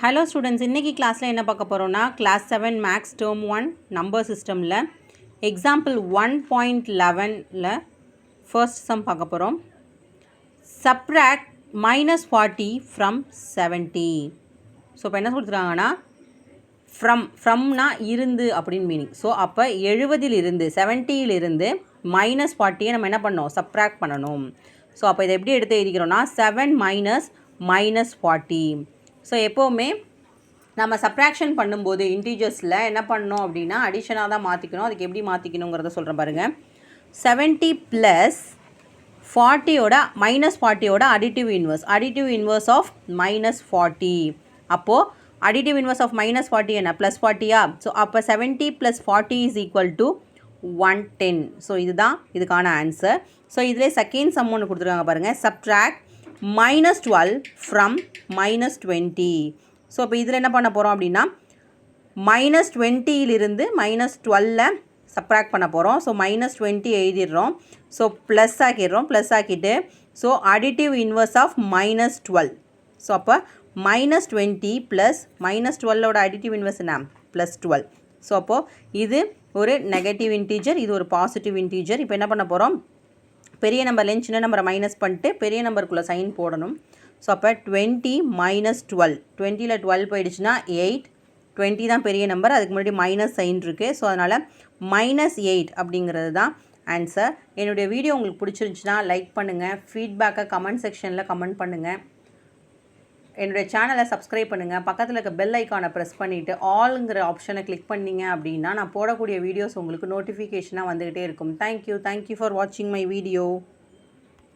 Hello students, இன்றைக்கி கிளாஸில் என்ன பார்க்க போகிறோன்னா கிளாஸ் 7 மேக்ஸ் டேர்ம் 1 நம்பர் சிஸ்டமில் எக்ஸாம்பிள் 1.11ல் ஃபர்ஸ்ட் சம் பார்க்க போகிறோம். Subtract -40 from 70. ஸோ இப்போ என்ன கொடுத்துருக்காங்கன்னா ஃப்ரம்னா இருந்து அப்படின்னு மீனிங். ஸோ அப்போ 70லிருந்து 70லிருந்து -40 நம்ம என்ன பண்ணோம், சப்ராக்ட் பண்ணணும். ஸோ அப்போ இதை எப்படி எடுத்து எழுதிக்கிறோன்னா 7 - -40. ஸோ எப்போவுமே நம்ம சப்ராக்ஷன் பண்ணும்போது இன்டீஜர்ஸில் என்ன பண்ணணும் அப்படின்னா அடிஷனாக தான் மாற்றிக்கணும். அதுக்கு எப்படி மாற்றிக்கணுங்கிறத சொல்கிறேன் பாருங்கள். 70 + 40யோட -40யோட அடிட்டிவ் இன்வர்ஸ் ஆஃப் -40. அப்போது அடிட்டிவ் இன்வர்ஸ் ஆஃப் -40 என்ன, +40யா? ஸோ அப்போ 70 + 40 = 110. ஸோ இதுதான் இதுக்கான ஆன்சர். ஸோ இதிலே செகண்ட் சம் ஒன்று கொடுத்துருக்காங்க பாருங்கள். Subtract -12 from -20. ஸோ இப்போ இதில் என்ன பண்ண போகிறோம் அப்படின்னா -20லிருந்து -12 சப்ராக்ட் பண்ண போகிறோம். ஸோ -20 எழுதிடுறோம். ஸோ ப்ளஸ் ஆக்கிட்டு so additive inverse of -12. So அப்போ -20 ப்ளஸ் -12ஓட அடிட்டிவ் இன்வர்ஸ் என்ன, +12. ஸோ அப்போது இது ஒரு நெகட்டிவ் இன்டீஜர், இது ஒரு பாசிட்டிவ் இன்டீஜர். இப்போ என்ன பண்ண போகிறோம், பெரிய நம்பர்லேருந்து சின்ன நம்பரை மைனஸ் பண்ணிட்டு பெரிய நம்பருக்குள்ளே சைன் போடணும். ஸோ அப்போ 20 - 12, 20ல் 12 போயிடுச்சுன்னா 8, 20 தான் பெரிய நம்பர், அதுக்கு முன்னாடி மைனஸ் சைன் இருக்குது. ஸோ அதனால் -8 அப்படிங்கிறது தான் ஆன்சர். என்னுடைய வீடியோ உங்களுக்கு பிடிச்சிருந்துச்சுன்னா லைக் பண்ணுங்கள், ஃபீட்பேக்கை கமெண்ட் செக்ஷனில் கமெண்ட் பண்ணுங்கள், என்னுடைய சேனலை சப்ஸ்கிரைப் பண்ணுங்கள், பக்கத்தில் இருக்க பெல் ஐக்கானை ப்ரெஸ் பண்ணிவிட்டு ஆல்ங்கிற ஆப்ஷனை கிளிக் பண்ணிங்க அப்படின்னா நான் போடக்கூடிய வீடியோஸ் உங்களுக்கு நோட்டிஃபிகேஷனாக வந்துக்கிட்டே இருக்கும். தேங்க்யூ ஃபார் வாட்சிங் மை வீடியோ.